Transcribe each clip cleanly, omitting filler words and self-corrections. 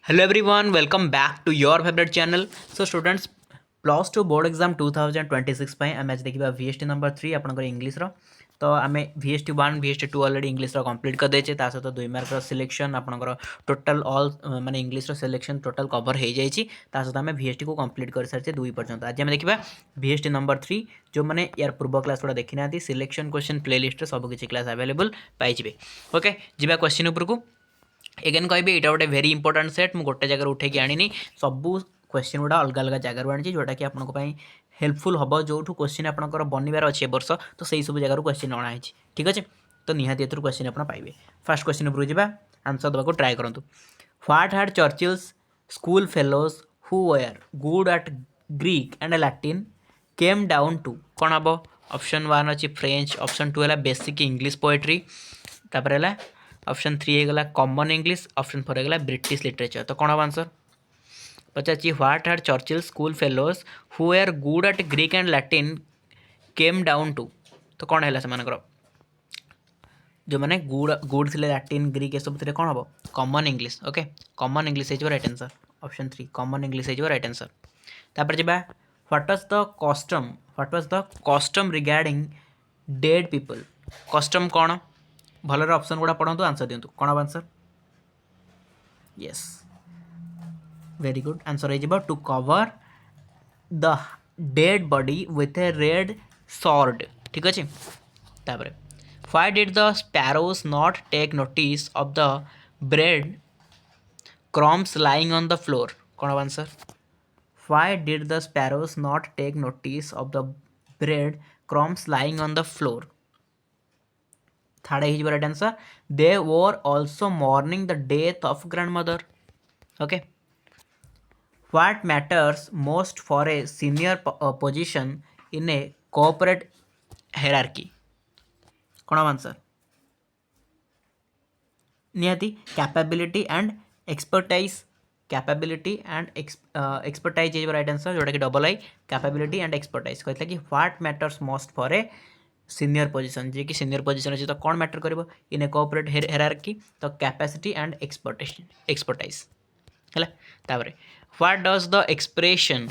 Hello everyone, welcome back to your favorite channel. So students, plus two board exam 2026 आम आज देखा VST number 3 आपंकर English तो आम VST 1 VST 2 already English complete करदेचे सहित 2 मार्क सिलेक्शन आपंकर टोटाल ऑल माने इंग्लीश सिलेक्शन टोटाल कवर हो जाए सहित आम VST को कंप्लीट कर सारी 2 पर्यंत आज आम देखा VST नंबर 3 जो मैंने यार पूर्व क्लास गुड़ा देखी ना सिलेक्शन क्वेश्चन प्लेलिस्ट सबकि क्लास अवेलेबल पाइबे। ओके जी क्वेश्चन उपरकू एगेन कहि यहाँ गोटे भेरी इंपोर्टाट सेट मुझे गोटे जगह उठे आनी सबू क्वेश्चन गुड़ा अलग अलग जगह आनी जोटा कि आपको हेल्पफुल हम जो क्वेश्चन आपंकर बनबार अच्छे वर्ष तो सही सब जगह क्वेश्चन अणाई ठीक अच्छे तो निहाती एथुर क्वेश्चन आप पाइबे। फास्ट क्वेश्चन उपरकू जावा आंसर देवाक ट्राए करूँ। What had Churchill's school fellows who were good at Greek and Latin came down to कौन हम ऑप्शन 1 अच्छी फ्रेंच ऑप्शन 2 है बेसिक इंग्लिश पोएट्री तापर है ऑप्शन 3 होगा कॉमन इंग्लिश ऑप्शन 4 होगा ब्रिटिश लिटरेचर तो कौन हम आंसर पचार what had Churchill school fellows who are good at Greek and Latin came down to तो कौन है से जो मैंने गुड थे लैटिन ग्रीक ये सब थे कौन हम common English. Okay common English हो right answer option 3 common English हो राइट आंसर। तापर जी what was the custom regarding dead people custom कौन भलर ऑप्शन गुड़ा पढ़ू आंसर दिंतु कौन हम answer yes very good answer हो to cover the dead body with a red shroud ठीक अच्छे। तापर why did the sparrows not take notice of the bread crumbs lying on the floor कौन हम answer why did the sparrows not take notice of the bread crumbs lying on the floor third है right answer they were also mourning the death of grandmother. Okay what matters most for a senior position in a corporate hierarchy कौन हम answer निहाती capability and expertise capability and expertise is right answer जोटा कि double I capability and expertise कहता कि what matters most for a senior position जी कि senior position अच्छे तो कौन मैटर कर इन ए कोऑपरेट हायरार्की तो कैपेसिटी एंड एक्सपर्टाइज है तापर what does the expression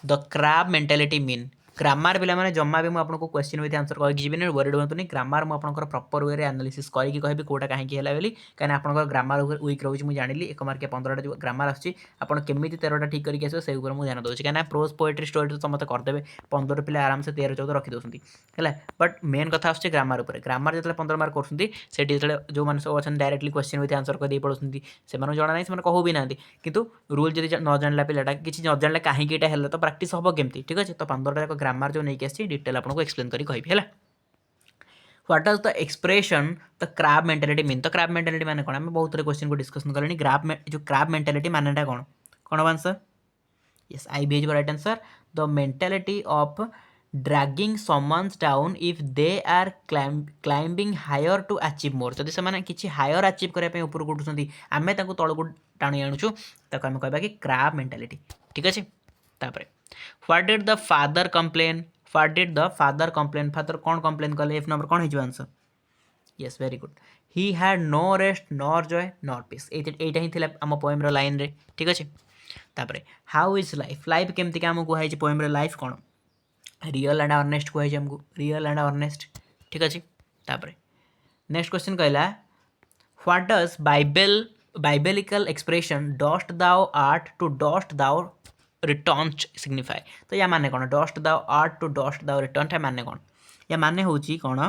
the crab mentality mean grammar पिला माने जम्मा भी मुझे क्वेश्चन विथ आंसर कहीकि जीवन वरीड हूँ ग्रामर मुझे प्रॉपर वे एनालिसिस करके कहबी कौटा कहीं बोली कहीं आप ग्रामर वीक रोज मुझे जानी 1 मार्क 15टा जो ग्रामर आसमी 13टा ठीक करके आसो से मुझे ध्यान दूसरी कहीं प्रोज पोएट्री स्टोरी तो मत करदे 15 पिला आराम से 13-14 रखी दौरान है बट मेन कथा आस ग्रामर ग्रामर जो 15 मार्क कर जो मैंने सब अच्छे डायरेक्टली क्वेश्चन विथ आंसर कर पढ़ुंट से जाना ना से कहू भी ना कि रूल जब न जाना पिलाटा किसी न जाना कहीं तो प्राक्ट हम केमती ठीक अच्छे तो 15टा ग्रामर जो नहीं आसी डिटेल आपको एक्सप्लेन करी कहबी है। What does the expression the crab mentality mean तो क्रैब मेंटालिटी माने कौन आम बहुत क्वेश्चन को डिस्कसन करें जो क्रैब मेंटालिटी मानेटा कौन कौन हम आंसर यस आई भी right answer the mentality of dragging someone's down if they are climbing higher to achieve more जदि से किसी हायर अचीव करने ऊपर उठुंट आम तलू टाणी आणुचु ताको आम कहबा कि क्रैब मेंटालिटी ठीक अच्छे। तापर what did the father complain what did the father complain father कौन कंप्लेन कले एफ नंबर कौन हो answer yes very good he had no rest nor joy nor peace एटा ही थिला आम पोएम रो लाइन रे ठीक अच्छे। तापर हाउ इज लाइफ लाइफ केमती आमको कहुई पोएम रे लाइफ कौन रियल एंड अर्नेस्ट कहुई आमको रियल एंड अर्नेस्ट ठीक अच्छे। तापर नेक्स्ट क्वेश्चन कहला what does biblical expression dust thou art to dust thou return signify तो या माने कौन dust thou art to dust thou return माने कौन या माने हूँ कौन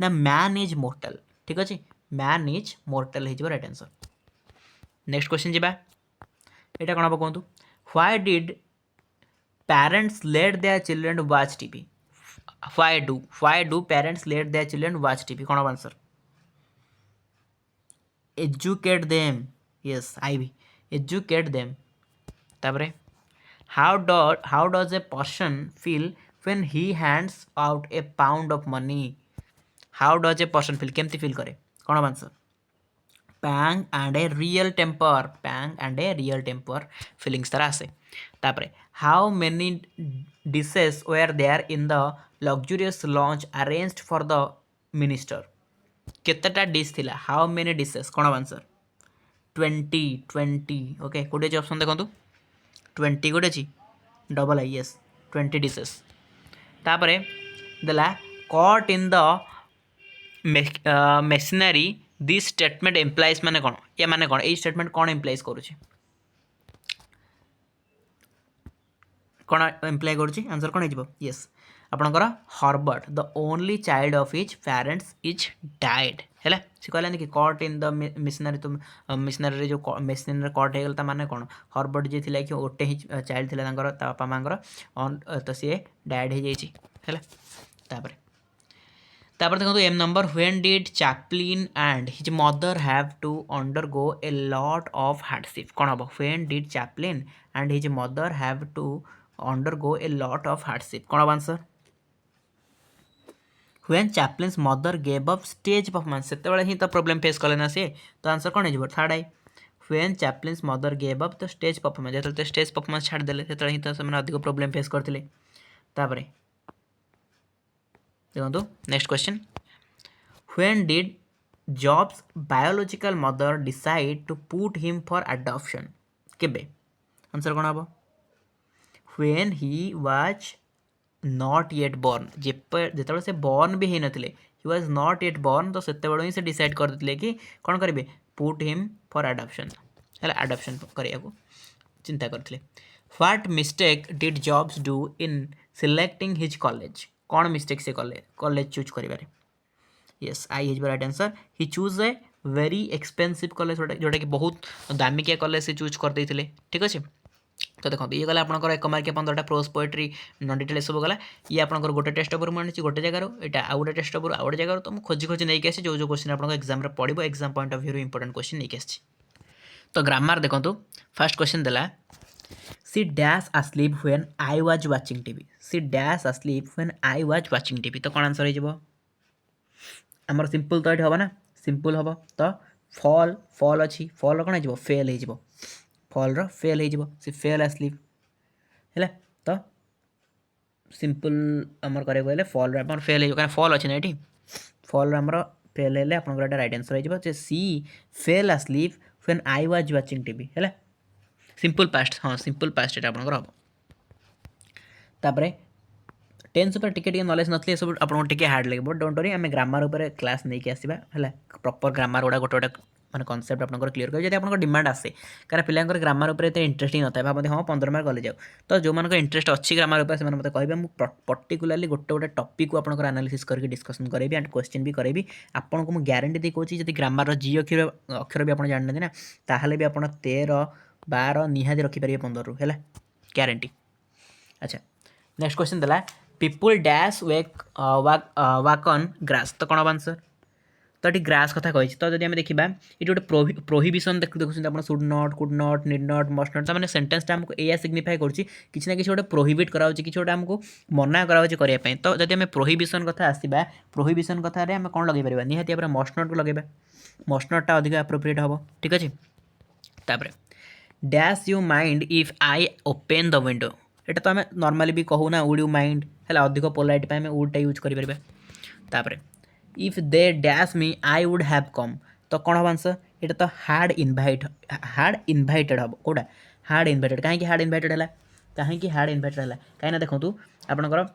ना मैन इज मोर्टल ठीक अच्छे मैन इज मोर्टल हो राइट आंसर। नेक्स्ट क्वेश्चन जावा यहाँ कौन हम कहतु why did parents let their children watch TV why do parents let their children watch TV कौन हम आंसर एजुकेट देम यस आई भी एजुकेट देम। तापर how does a person feel when he hands out a pound of money how does a person feel केमती feel करे कौन हम answer pang and a real temper feelings तार आसे। तापर how many dishes were there in the luxurious lunch arranged for the minister केतेटा dish थिला how many dishes कौन हम आंसर 20 20 ओके कोटे अच्छी ऑप्शन देखो 20 गोटे अच्छी डबल आई यस 20 डिशेस तापर देला cut in the machinery this statement employs माने कौन या माने कौन ये स्टेटमेंट कौन एम्प्लाइज करुच्ची कौन एम्प्लाय करुच्ची आंसर कौन हो यस आपणकर Herbert the only child of his parents is died है सी कहलानी कि कट इन द मिशनरी तो मिशनरी जो मेसिन कट हो गला माने कौन हर्बर्ट जी थी कि गोटे ही चाइल्ड थी बापा माँगर तो सी डाइड हो जाए तापर देखो एम number when did Chaplin and his mother have to undergo a lot of hardship कौन हम when did Chaplin and his mother have to undergo a lot of hardship कौन हम answer when Chaplin's mother gave up stage performance से ही तो problem face कले ना सी तो आंसर कौन हो third I when Chaplin's mother gave up the stage performance जो स्टेज परफॉर्मेंस छाड़देले से ही तो से अधिक प्रॉब्लम फेस करते देखो next question when did Jobs biological mother decide to put him for adoption केबे आंसर कौन हम when he was not yet born जिते से बॉर्न भी होते he was not yet born तो से ही से डिसाइड करते कि कौन करेंगे पुट हिम फॉर अडॉप्शन है अडॉप्शन करने को चिंता करते what mistake did jobs do in selecting his college कौन मिस्टेक से कले कॉलेज चूज करें yes I is right answer he choose a very expensive college जोटा कि बहुत दामिकिया कॉलेज से चूज कर देते ठीक अच्छे तो देखो ये गला आपंकर 1 मार्किया 15टा प्रोज पोएट्री नन डिटेल सब गला ये आपंकर गोटे टेस्ट पेपर मुझे गोटे जगार यहाँ आउ गोटे टेस्ट पेपर आउ गोटे जगार तो मुझे खोजी खोजी नहीं आसी जो क्वेश्चन आप एग्जाम पड़ो exam point of view important question नहीं आसी तो ग्रामर देखो फर्स्ट क्वेश्चन देला C dash asleep when I was watching TV C dash asleep when I was watching TV तो कौन आंसर हो आमर सिंपल तो ये हम ना सिंपल हम तो फॉल फॉल अच्छी फॉल कौन हो फेल हो फॉल फेल हो सी फेल asleep है तो सिंपल आमर करें फॉल आम फेल हो फॉल अच्छे ना ये फॉल आमर फेल है आप राइट आंसर हो she fell asleep when I was watching TV है सिंपल पास्ट हाँ सिंपल पास्ट ये आपंकर हम तापर टेन्स उपर टिके नॉलेज नथले सब आपको टिके हार्ड लगे बट डोंट वरी आम ग्रामर उपर क्लास नहीं आसवा है प्रॉपर ग्रामर गुड़ा गोटे गोटे मैंने कनसेप्ट आपको क्लीयर कर जब आपको डिमांड आसे कारण पिलांकर ग्रामर उपर एत इंटरेस्टिंग नता भावते हाँ 15 मार्क गले जाओ तो जो मान इंटरेस्ट अच्छी ग्रामर उपर से मतलब कहे मुझे पर्टिकुलाली गोटे गोटे टॉपिक को आपंकर एनालिसिस करके डिस्कसन करेंगे एंड क्वेश्चन भी करेंगे आपको मुझे ग्यारंटी दी कहूँ जब ग्रामर जी अक्षर अक्षर भी आप जानते ना ताहले भी आप 13 12 निहाती रखिपारे 15 रू है ग्यारंटी अच्छा नेक्स्ट क्वेश्चन देला people dash wake walk on grass तो कौन हम आंसर तो ये ग्रास कथा कही तो जब आम देखा ये गोटे प्रोहिबिशन देखते आप should not could not need not must not मैंने सेंटेंसटा आमको एया सिग्निफाई करुच्ची किसी ना किसी गोटे प्रोहिबिट कराऊँ किसी गोटे आमको मना कराई तो जब आम प्रोहिबिशन कथा आसवा प्रोहिबिशन कथार आम कौन लगे पार निहाती भाव मस्ट नॉट को लगे मस्ट नॉटा अधिक एप्रोप्रिएट हम ठीक अच्छे तापर dash you mind if I open the window ये तो आम नॉर्मली भी कहूना वुड यू माइंड है अधिक पोलाइट आम वुडटा यूज करें if they dash me I would have come तो कौन हम आंसर ये तो हार्ड इनभाइटेड हम कौटा हार्ड इनभाइटेड कहीं हार्ड इनभाइटेड है कहीं हार्ड इनभाइटेड है कहीं देखो आपंकर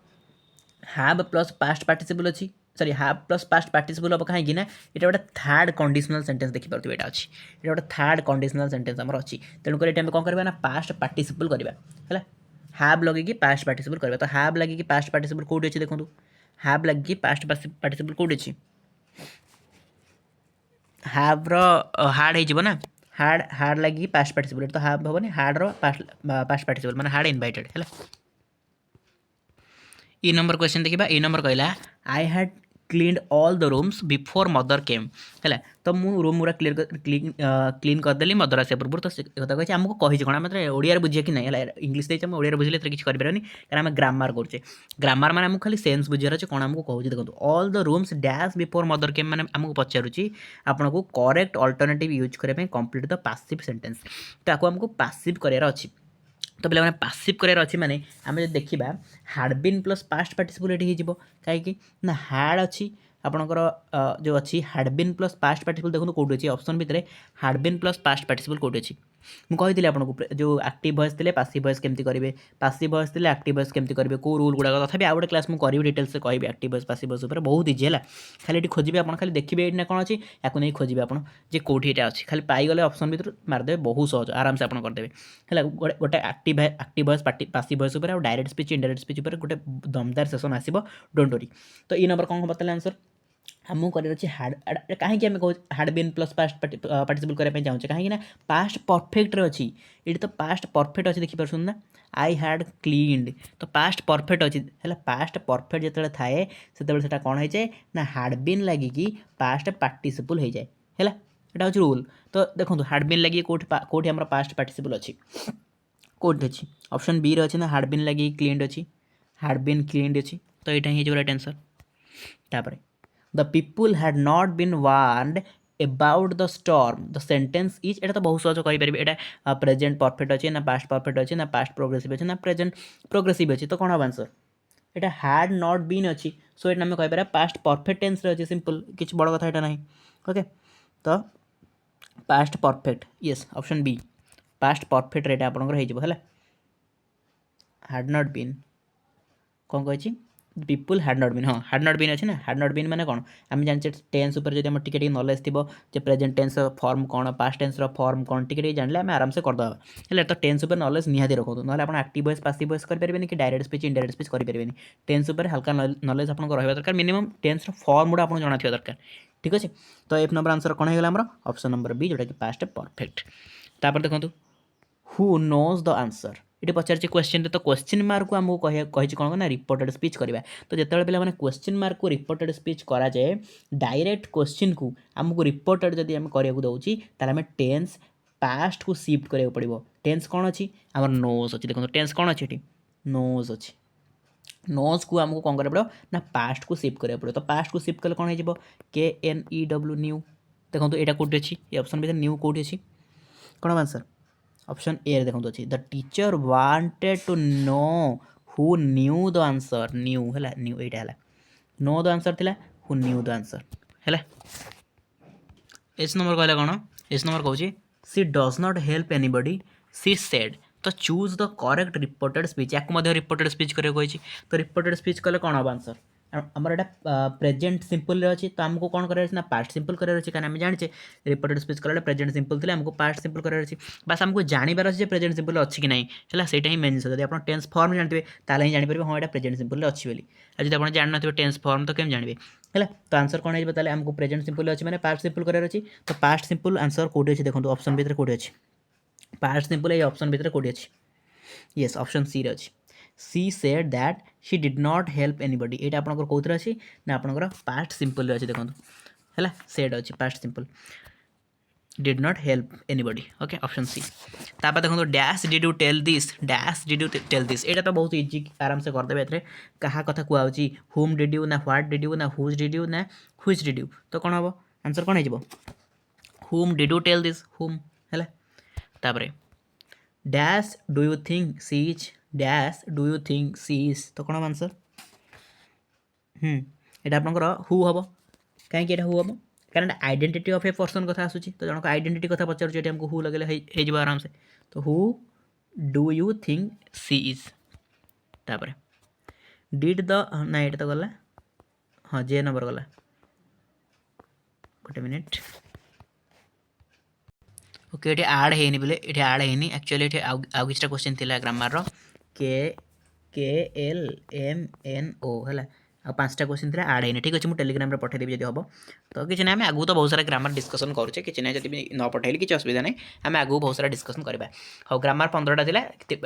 हाव प्लस पास्ट पार्टिसिपल अच्छी सॉरी हाव प्लस पास्ट पार्टिसिपल हम कहीं ये गोटे थर्ड कंडीशनल सेंटेंस देखिए यहाँ अच्छी ये गोटे थर्ड कंडीशनल सेंटेंस आम अच्छी तेणुक ये कौन करवा ना पास्ट पार्टिसिपल करवा है हाव लगे पास्ट पार्टिसिपल करवा तो हाव लगे पास्ट पार्टिसिपल कौटी अच्छी देखो हाव लगे पास्ट पार्टिसिपल कौटी अच्छी हाव हार्ड हो ना हार्ड लगे पास्ट पार्टिसिपल तो हाव हेनी हार्ड पास्ट पार्टिसिपल मैंने हार्ड इनभाइटेड है ई नंबर क्वेश्चन देखा ई नंबर कहला I had clean all the rooms before mother केम है तो मुझे रूम पूरा क्लीन करदेली मदर आसा पूर्व तो कथा कही आमको कही कौन मतलब ओडिया बुझे कि नहीं है इंग्लीश देखे ओडिया बुझे किसी करें कारण आम ग्रामर करें ग्रामर मैंने आमको खाली सेन्स बुझार अच्छे कौन आमको कहूँ देखो all the rooms dash before mother केम मैंने आमको पचारूँ आपको करेक्ट अल्टरनेटिव यूज करने कंप्लीट द पासिव सेंटेंस तो आमको पासिव करार अच्छी तो पे पासिव करार अच्छी माने आम जो देखा had been plus past participle ये कहीं ना हार्ड अच्छी आपणकर जो अच्छी had been plus past participle देखो कौट अच्छी ऑप्शन भितर had been plus past participle कौट अच्छी मुझे आपको जो एक्टिव वॉइस थे पासिव वॉइस केमती करेंगे पासिव वॉइस थे एक्टिव वॉइस केमती करेंगे कौ रूल गुड़ाक तथापि आउ गोटे क्लास मुझे डिटेल्स कहि एक्टिव वॉइस पासिव वॉइस बहुत इजी है खाली ये खोजे आप खाली देखिए ये कौन अच्छी या नहीं खोजे आप कौटी यहाँ अच्छी खाली पाईगले ऑप्शन भर मारिदेवे बहुत सहज आराम से आप करदेवे है गोटे एक्टिव वॉइस पासिव वॉइस और डायरेक्ट स्पीच इनडायरेक्ट स्पीच गोटे दमदार सेसन आसो डोंट वरी तो ये नंबर कौन हम बताइए आंसर आमको कर कहीं आम कह had been plus past participle करने चाहूँगे कहीं पास्ट परफेक्ट अच्छी ये तो पास्ट परफेक्ट अच्छी देखिए ना आई हैड क्लीन्ड तो पास्ट परफेक्ट अच्छी है पास्ट परफेक्ट जो थाए से कौन हो जाए ना हैड बीन लगिकी पास्ट पार्टिसिपल हो जाए है यहाँ हूँ रूल तो देखो हैड बीन लगी कौटी आम पास्ट पार्टिसिपल अच्छी कौट अच्छी ऑप्शन बी अच्छी ना हैड बीन लगी क्लीन्ड अच्छी हैड बीन क्लीन्ड अच्छी तो यहाँ ही राइट आंसर तापर the people had not been warned about the storm the sentence is एटा तो बहुत सहज कहीपर एटा प्रेजेंट परफेक्ट अच्छे ना पास्ट परफेक्ट अच्छे ना पास्ट प्रोग्रेसिव अच्छे ना प्रेजेंट प्रोग्रेसिव अच्छे तो कौन हम answer Etah had not been अच्छी सो ये आम कहीपर पास्ट परफेक्ट टेंस अच्छे सिंपल किसी बड़ कथा ना ओके तो past perfect yes option B past perfect रेट आपंकर है हैड नॉट बीन कौन कही पीपुल हैड नॉट बीन हाँ हैड नॉट बीन अच्छे ना हैड नॉट बीन मैंने कौन आम जाने टेन्स उपर जब टी नॉलेज थी जो प्रेजेंट टेन्स फॉर्म कौन पास्ट टेन्स फॉर्म कौन टी जाने आम आराम से करदे है तो टेन्स उपर नॉलेज निहाती रखो ना आप एक्टिव वॉइस पासिव वॉइस करेंगे कि डायरेक्ट स्पीच इनडायरेक्ट स्पीच करेंगे टेन्स उपर हल्का नॉलेज आपको रहा दरकार मिनिमम टेन्स फॉर्म गुड़ा आपको जाना दरकार ठीक अच्छे तो एफ नंबर आंसर कौन होगा आम ऑप्शन नंबर बी जोटा कि पास्ट परफेक्ट तापर देखो हु नोज द आंसर ये पचार क्वेश्चन तो क्वेश्चन मार्क को आमको कही कौन ना रिपोर्टेड स्पीच करवा तो जिते पे क्वेश्चन मार्क को रिपोर्टेड स्पीच कराए डायरेक्ट क्वेश्चन को आमको रिपोर्टेड जब आम करने दूसरी आम टेन्स पास्ट को शिफ्ट करा पड़ो टेन्स कौन अच्छी आम नोज अच्छी देखो टेन्स कौन अच्छी ये नोज अच्छी नोज को आमको कौन करा पड़ो ना पास्ट को शिफ्ट करा पड़ो तो पास्ट को शिफ्ट कले कौन हो KNEW न्यू देखो यहाँ कौटी अच्छी ये ऑप्शन भी न्यू कौटी अच्छी कौन हम आंसर ऑप्शन ए देखो अच्छी the teacher wanted to know who knew the answer knew है न्यू यहाँ है नो द आंसर थिला हु न्यू द आंसर है एस नंबर कहला कौन एस नंबर कहूँ she does not help anybody she said तो choose the correct reported speech या रिपोर्टेड स्पीच करें तो रिपोर्टेड स्पीच कले कौन हम आंसर आमर यहाँ प्रेजेंट सिंपल अच्छी तो आमको कौन करार ना पास्ट सिंपल करार अच्छी कहीं जाने रिपोर्टेड स्पीच कला प्रेजेंट सिंपल थे आमको पास्ट सिंपल करार अच्छी बस आमको जानवर अच्छे प्रेजेंट सिंपल अच्छी कि नहीं है सहीटा ही मेन जिन जब आप टेन्स फॉर्म जानते हैं ही जापर हाँ यहाँ प्रेजेंट सिंपल अच्छी बोली जब आप जानना टेन्स फॉर्म तो केम जानवे है तो आंसर कौन है आमको प्रेजेंट सिंपल अच्छी मैंने पास्ट सिंपल करार अच्छी तो पास्ट सिंपल आंसर कौटे अच्छी देखो ऑप्शन भितर कौटे अच्छी पास्ट सिंपल ये ऑप्शन भितर कौटे अच्छी येस ऑप्शन सी रे अच्छी she said that she did not help anybody ये आपंकर कौन अच्छी ना आपंकर पास्ट सिंपल अच्छी देखो है सेड अच्छी past simple did not help anybody okay option C तापर देखो dash did you tell this यहाँ तो बहुत इजी आराम से करदे ए क्या कथा कहूँ हुम डिड यू ना व्हाट डिड यू ना हुज डिड यू ना व्हिच डिड यू तो कौन हम आंसर कौन हो हुम डिड यू टेल दिस हुम है तापर dash do you think she is dash do you think she is तो कौन हम आंसर यहाँ आपंकर हु हम कहीं हु हम कारण आइडेंटिटी ऑफ ए पर्सन कथा आसूची तो जनक आइडेंटिटी कथा पचार आमको हु लगे हो आराम से तो who do you think she is तापर डिड द ना ये तो गला हाँ जे नंबर गला गोटे मिनिट ओके ये आड है बोले ये आड है एक्चुअली ये आउ किसी क्वेश्चन थी ग्रामर KLMNO है आ 5टा क्वेश्चन थी आड है ठीक अच्छे मुझे टेलीग्राम में पठेदेवी जब हम तो किसी ना आम आगू तो बहुत सारा ग्रामर डिस्कसन करुचे कि ना जब न पठेली किसी असुविधा नहीं आम आगू बहुत सारा डिस्कसन करवा हाँ ग्रामर 15टा थी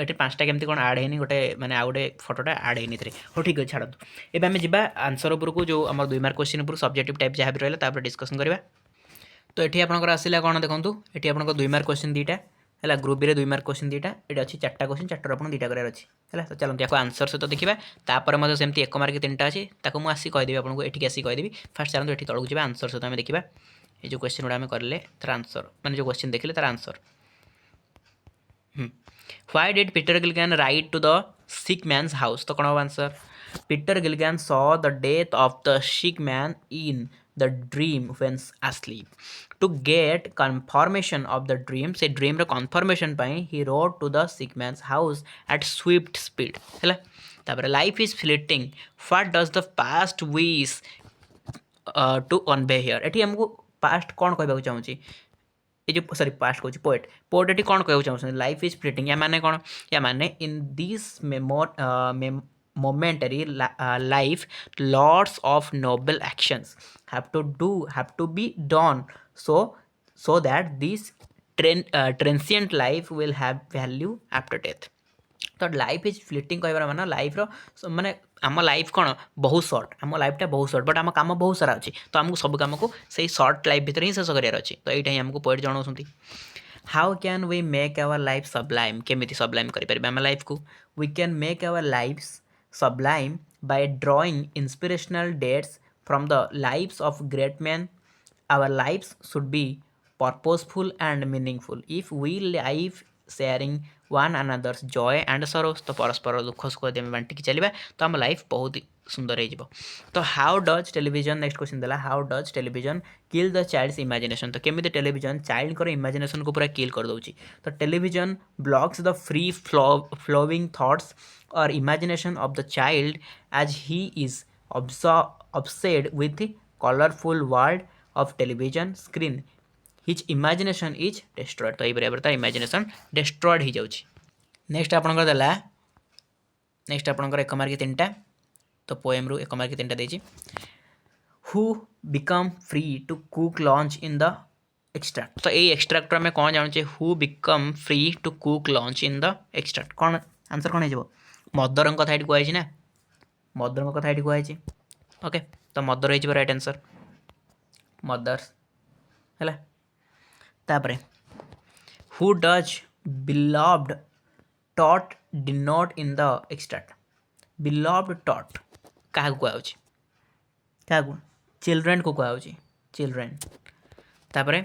ये 5टा केमती कौन आड है गोटे मैंने आउ गोटे फटोटा आड है हाँ ठीक अच्छे छाड़ू एवं आम जा आंसर उपरको जो आम 2 मार्क क्वेश्चन उपर सब्जेक्टिव टाइप जहाँ भी रहा डिस्कसन करवा तो ये आपंकर आसला कौन देखो ये आप 2 मार्क क्वेश्चन 2टा है ग्रुप बी 2 मार्क क्वेश्चन 2टा ये अच्छी 4टा क्वेश्चन 4टार आप 2टा करार अच्छी है तो चलते आपको आंसर सहित देखा तापर मतलब सेमती 1 मार्क 3टा अच्छी मुझे आसी कहीदेवी आपको ये आसी कहीदेवी फास्ट चलते ये तौक जाए आंसर सहित आम देखा ये जो क्वेश्चन गुड़ा करें तार आंसर मैंने जो क्वेश्चन देखिले तार answer why did Peter Gilligan write to the sick man's house तो कौन हम answer Peter Gilligan saw the death of the sick man in the dream when asleep. To get confirmation of the dream, se dream ର confirmation ପାଇଁ he rode to the sick man's house at swift speed. ହେଲା ତାପରେ life is fleeting. What does the past wish to convey here? ଏଠି ଆମକୁ past କ'ଣ କହିବାକୁ ଚାହୁଁଛି? ଏ ଯେଉଁ ସରି ପାଷ୍ଟ କହୁଛି ପୋଏଟ୍ ଏଠି କ'ଣ କହିବାକୁ ଚାହୁଁଛନ୍ତି? Life is fleeting. ଏମାନେ କ'ଣ? ଏମାନେ in this momentary life lots of noble actions have to be done so that this transient life will have value after death। तो लाइफ इज फ्लिटिंग कहबार माने लाइफ्र माने आम लाइफ कौन बहुत सर्ट, आम लाइफटा बहुत सर्ट बट आम कम बहुत सारा अच्छी, तो आमको सब कम को सही सर्ट लाइफ भितर ही शेष करार अच्छी। तो यहाँ आमको पोएट जनाऊँ how can we make our life sublime, केमिति सबलाइम करें आम लाइफ को? We can make our life sublime by drawing inspirational deeds from the life's of great man. Our life's should be purposeful and meaningful. If we life sharing one another's joy and sorrows, तो परस्पर दुख सुख यदि आम बांटिकी चलिए तो आम life बहुत सुंदर हो। तो how does television, next question देला, how does television kill the child's imagination? तो केमी टेलीविजन चाइल्ड को इमेजिनेशन को पूरा किल कर दूची। तो television blocks the free flowing thoughts और imagination of the child as he is obsessed with colourful world of television screen. His imagination is destroyed. तो ये तार इमेजिनेशन डिस्ट्रॉयड हो जाऊँगी। नेक्स्ट आपंकर देला, नेक्स्ट आपंकर एक मार्क तीनटा, तो पोएम रु एक मार्क तीनटा देछि। Who become free to cook lunch in the extract? तो ये एक्सट्राक्ट आम कौन जानूचे? Who become free to cook lunch in the extract, कौन आंसर कौन हो? मदर कथा ये कहुई ना, मदर कथा ये कहुई। ओके, तो मदर हो राइट आंसर, मदर्स है। तापरे who does beloved tot denote in the extract? Beloved tot क्या कहुच्छी? क्या चिल्ड्रेन को कहुच्छी, चिल्ड्रेन। तापरे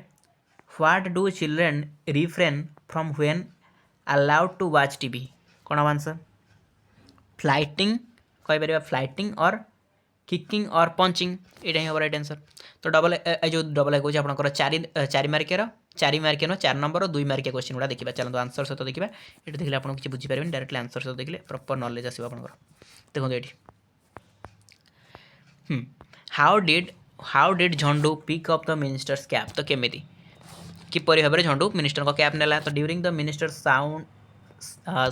what do children refrain from when allowed to watch TV? कौन आंसर? फ्लाइटिंग कहीपर, फ्लाइटिंग और किकिंग और पंचिंग, यहाँ ही हम राइट आंसर। तो डबल जो डबल ए कौन आप चारि मार्कियर, चारि मार्कियर 4 नंबर और 2 मार्किया क्वेश्चन गुड़ा देखा। चलो आंसर सहित देखा, ये देखिए आपको किसी बुझीपारे डायरेक्टली आंसर सहित देखिए प्रॉपर नॉलेज आसो आप। देखो ये how did Jhandu pick up the minister's cap? तो केमी किपर भाव में झंडू मिनिस्टर का कैप नेला? तो during the minister sound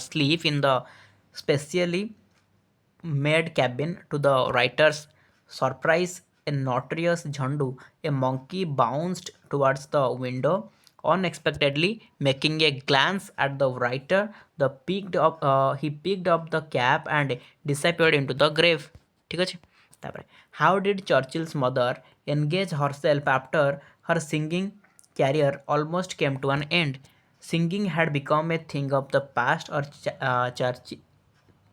sleep in the specially made cabin to the writer's surprise, a notorious Jhandu, a monkey bounced towards the window unexpectedly, making a glance at the writer. He picked up the cap and disappeared into the grave. ठीक है? तापर how did Churchill's mother engage herself after her singing career almost came to an end? Singing had become a thing of the past or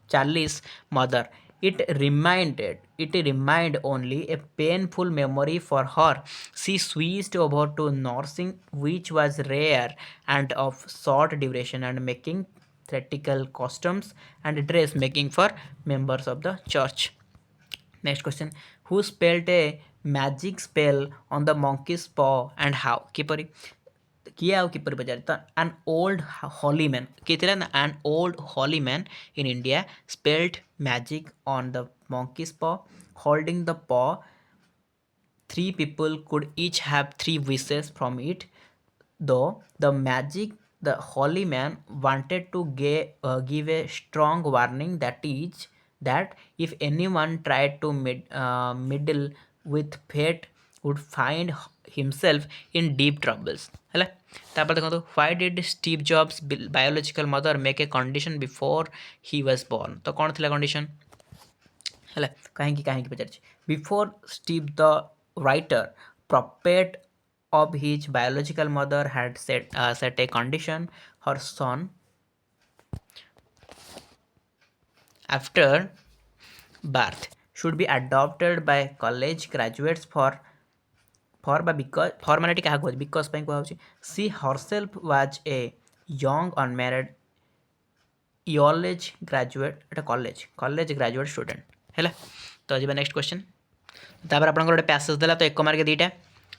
Charlie's mother. It remained only a painful memory for her. She switched over to nursing, which was rare and of short duration, and making theatrical costumes and dress making for members of the church. Next question. Who spelled a magic spell on the monkey's paw and how? किपरि किए आउ किपर पचारे? तो an old holy man, किए थिला ना? an old holy man in India spelled magic on the monkey's paw. Holding the paw, 3 people could each have 3 wishes from it. Though the holy man wanted to give a strong warning, that if anyone tried to meddle with fate would find himself in deep troubles. है तापर देखो, why did Steve Jobs biological mother make a condition before he was born? तो कौन थी condition? है कहीं पचार before Steve the writer property of his biological mother had set a condition. Her son after birth should be adopted by college graduates because she herself was a young unmarried college graduate student. है। तो जी next question तापर आप गोटे passage देला तो 1 mark 2टा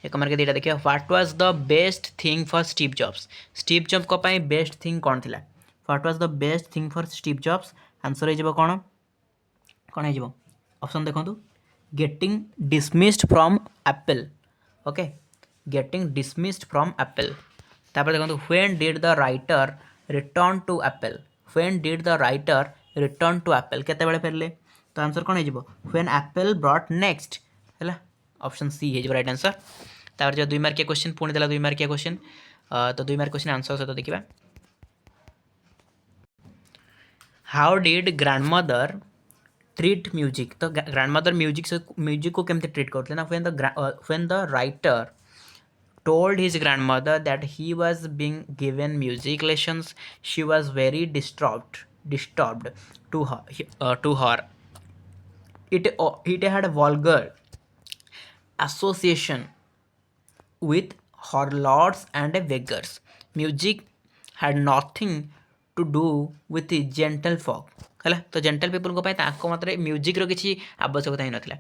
1 mark 2टा देखिए what was the best thing for Steve Jobs को पाई बेस्ट थिंग कौन थिला what was the best thing for Steve Jobs answer हो जब कौन कौन हो ऑप्शन देखो getting dismissed from Apple okay getting dismissed from Apple तापर देखो when did the writer return to Apple when did the writer return to Apple केते बेले फेरले तो आंसर कौन हो व्हेन एप्पल ब्रॉट नेक्स्ट है ऑप्शन सी है राइट आंसर तापर जो 2 मार्किया क्वेश्चन पुणी देला 2 मार्किया क्वेश्चन तो 2 मार्क क्वेश्चन आंसर सहित देखिबा how did grandmother treat music तो ग्रैंडमदर म्यूजिक को केमते ट्रीट करते ना when the writer told his grandmother that he was being given music lessons she was very disturbed to her it had a vulgar association with harlots and beggars. Music had nothing to do with the gentle folk. है तो gentle people को मात्र music किसी आवश्यकता ही नाला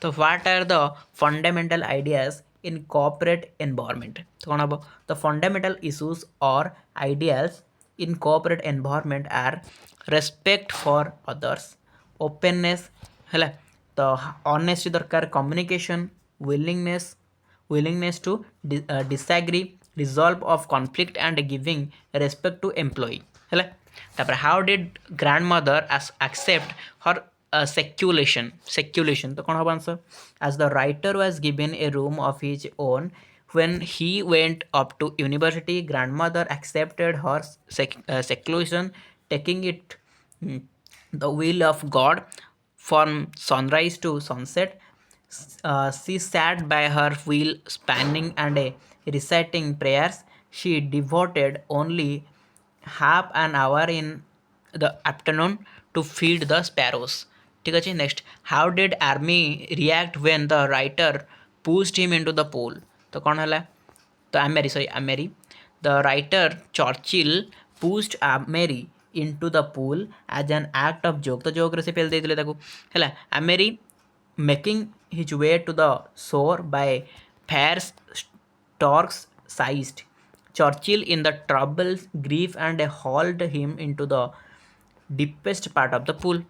तो what are the fundamental ideas in cooperate environment तो कौन हम द फंडामेंटल इश्यूज और ideas in cooperate environment are respect for others openness है तो ऑनेस्टी दरकार communication willingness to disagree resolve of conflict and giving respect to employee है तापर how did grandmother accept her seculation तो कौन हम answer as the writer was given a room of his own when he went up to university grandmother accepted her seclusion taking it the will of God from sunrise to sunset. She sat by her wheel spanning and reciting prayers. She devoted only half an hour in the afternoon to feed the sparrows. ठीक है next how did आर्मी react when the writer pushed him into the pool तो कौन है तो Amery the writer Churchill pushed Amery into the pool as an act of joke तो joke से पेल देते है Amery making his way to the shore by fair storks seized Churchill in the troubles grief and hauled him into the deepest part of the pool.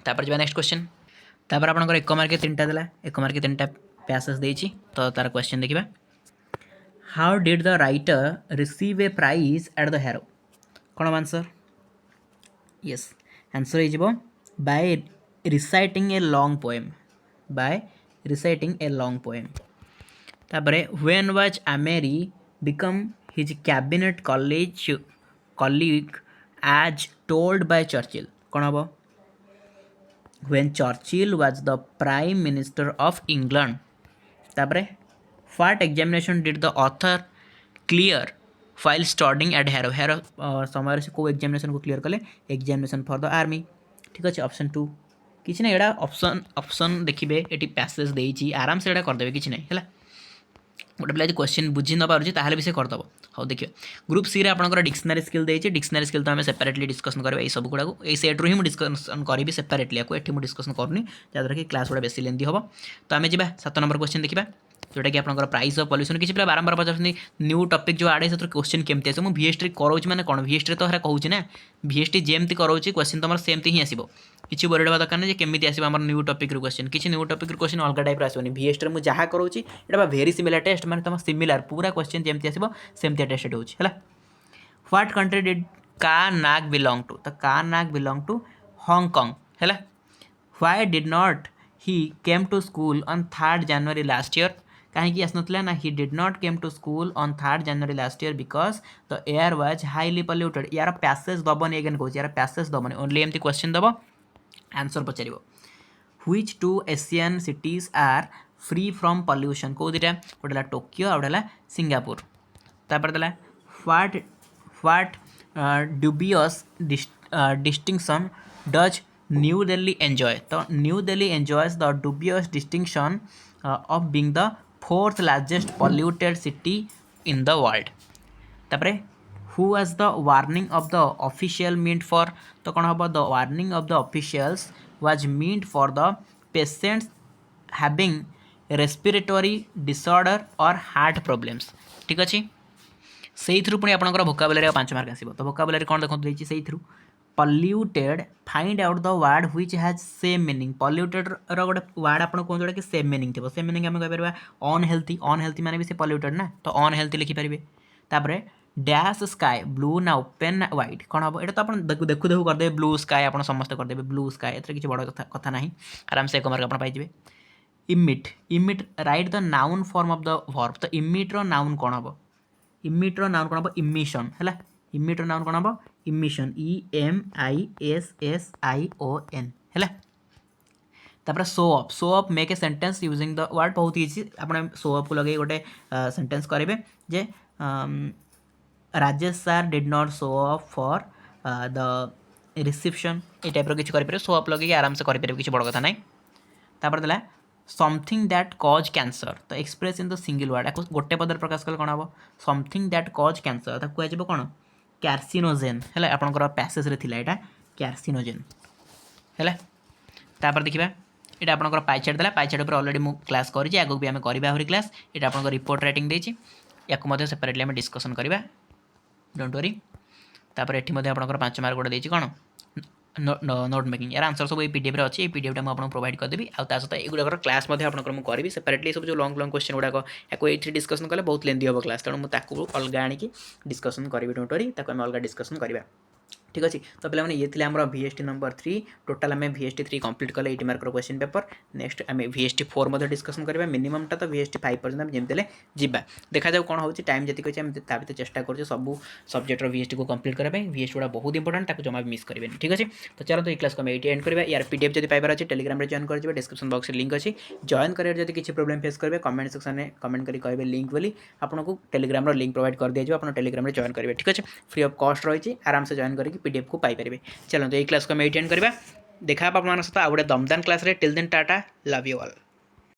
तापर जो next question तापर आपनकर 1 mark 3टा देला 1 मार्क 3टा पैसेज देछि तो तार question देखिबा how did the writer receive a prize at the Harrow कोन आंसर यस आंसर हो जिवो by reciting a long poem by reciting a long poem. तापरे when was Amery become his cabinet colleague as told by Churchill कौन हम when Churchill was the prime minister of England. तापरे what examination did the author clear while studying at Harrow समय से को examination को clear कले examination for the army ठीक अच्छे ऑप्शन 2 किसी ना एटा ऑप्शन देखिए ये पैसेज देती आराम से करदे किसी ना है गोटे पिला क्वेश्चन बुझी न पारे ताहले भी से करदेव हाँ देखिए ग्रुप सी आपंकर डिक्शनरी स्किल देती डिक्शनरी स्किल तो आम सेपरेटली डिस्कसन करेंगे ये सब गुड़ा ये सेट्रु ही डिस्कसन करी सेपरेटली आपको ये डिस्कसन करनी जहाँद्वारा कि क्लास गुड़ा बेसी लेंदी हम तो आम जा 7 नंबर क्वेश्चन देखा जोटा कि आपंकर प्राइस ऑफ पॉल्यूशन किसी पिला बारंबार पचार न्यू टॉपिक जो आड़े से क्वेश्चन केमती आस भिएसटी करोच मैंने कौन भिएसटी तो कहूँ ना भिएसटी जेमती करोची क्वेश्चन तुम सेमती ही आसो किसी बड़ी हवा दरकार नहीं केमी आसो आम न्यू टॉपिक क्वेश्चन किसी न्यू टॉपिक क्वेश्चन अलग टाइप आसोनी भिएसटी मुझे जहाँ करोची ये भेरी सिमिलर टेस्ट मैंने तुम सिमिलर पूरा क्वेश्चन जमती आसो सेमती टेस्ट हो व्हाट कंट्री डिड का नाग बिलोंग टू तो का नाग बिलोंग टू हांगकांग है why did not he came to school on 3rd January last year कहीं आसना ना he did not came to school on 3rd January last year because the air was highly polluted यार passage दबनी again कहूँ यार passage दबनी only एमती question दब आंसर पचार which 2 Asian cities are free from pollution कौ दुटा गोटे टोकियो आ गोटे सिंगापुर तापर देला what dubious distinction does New Delhi enjoy तो new Delhi enjoys the dubious distinction of being the 4th largest polluted city in the world तापर who was the warning of the official meant for तो कौन हम the warning of the officials was meant for the patients having respiratory disorder और heart problems ठीक अच्छे से पुणी आपंकर भोकाबुलारी 5 मार्क आसो तो भोकाबुलारी कौन देखते देखिए से polluted find out the word which has same meaning polluted गोटे वर्ड आप कहते जोटा कि सेम मीनिंग थी सेम मीनिंग आम कहीपर अनहेल्थी माने भी से पल्यूटेड ना तो अनहेल्थी लिखिपारे तापर डैश स्काए ब्लू ना ओपेन व्हाइट कौन हम ये तो आप देखू देखू करदे ब्लू स्काए आप समस्त करदे ब्लू स्काए ए किसी बड़ कथा ना आराम से 1 मार्क आप पाइबे emit emit write the noun form of the verb तो इमिट्र नाउन कौन हम इमिट्र नाउन कौन हम इमिशन है इमिट्र नाउन कौन हम इमिशन EMISSION है तापर show up make a sentence using the word बहुत इजी आप शो अप को लगे गोटे सेंटेंस करेंगे जे राजेश सार did not show up for the reception ये टाइप किसी करेंगे शो अप लगे आराम से करेंगे किसी बड़ कथा ना तापर देला समथिंग दैट कॉज कैंसर तो express in the single word आपको गोटे पदर प्रकाश कले कौन हम समथिंग दैट कॉज कैंसर ताको कह कौन कार्सिनोजेन है आपंकर पैसेज रे थिला एटा कार्सिनोजेन है तापर देखिबा ये आपंकर पाइचार्ट देला पाइचार्ट पर ऑलरेडी मु क्लास करी आगो भी आम करवा आहुरी क्लास ये आपंकर रिपोर्ट राइटिंग देछि याको मध्य सेपरेटली आम डिस्कसन करवा डोंट वरी तापर एठी मध्य आपंकर 5 मार्क गोटे देछि कौन नोट मेकिंग यार आंसर सब ये पीडीएफ अच्छी ये पीडीएफ मुझे आपको प्रोवाइड करदेवी आ सहित युगुर क्लास मुझे करी सेपरेटली सब जो लंग लंग क्वेश्चन गुड़ाक ये डिस्कसन कले बहुत लेंदी हम क्लास तेणु मुझे अलग आनिकी डिस्कसन करी डोंट वरी ताको अलग डिस्कसन करवा ठीक अच्छे तो पे ये थे आम VST नंबर 3 टोटाल आम VST 3 कंप्लीट कले 80 मार्क क्वेश्चन पेपर नेक्स्ट आम VST 4 डिस्कसन करवा मिनिममटा तो VST 5 पर्यटन जमी जीवा देखा जाऊ कौन होची टाइम जी अच्छे भर चेष्टा कर सब सब्जेक्टर VST को कंप्लीट करने VST गुड़ा बहुत इंपोर्टेंट ताको जमा मिस करेंगे ठीक अच्छे तो चलो तो ये क्लास को ये एंड करवा यार पीडीएफ जब पाइबार अच्छे टेलीग्राम में जॉइन कर डिस्क्रिप्शन बॉक्स में लिंक अच्छी जॉइन कर किसी प्रोब्लेम फेस करेंगे कमेंट सेक्शन में कमेंट करेंगे कहे लिंक बोली आपको टेलीग्राम लिंक प्रोवाइड कर दिया आप टेलीग्राम में जॉइन करेंगे ठीक अच्छे फ्री ऑफ कॉस्ट रही आराम से जॉइन करके पीडीएफ को पाइपर चलो तो ये क्लास को हम एटेंड करवा देखा आप सहित आउ गोटे दमदान class till then tata love you all.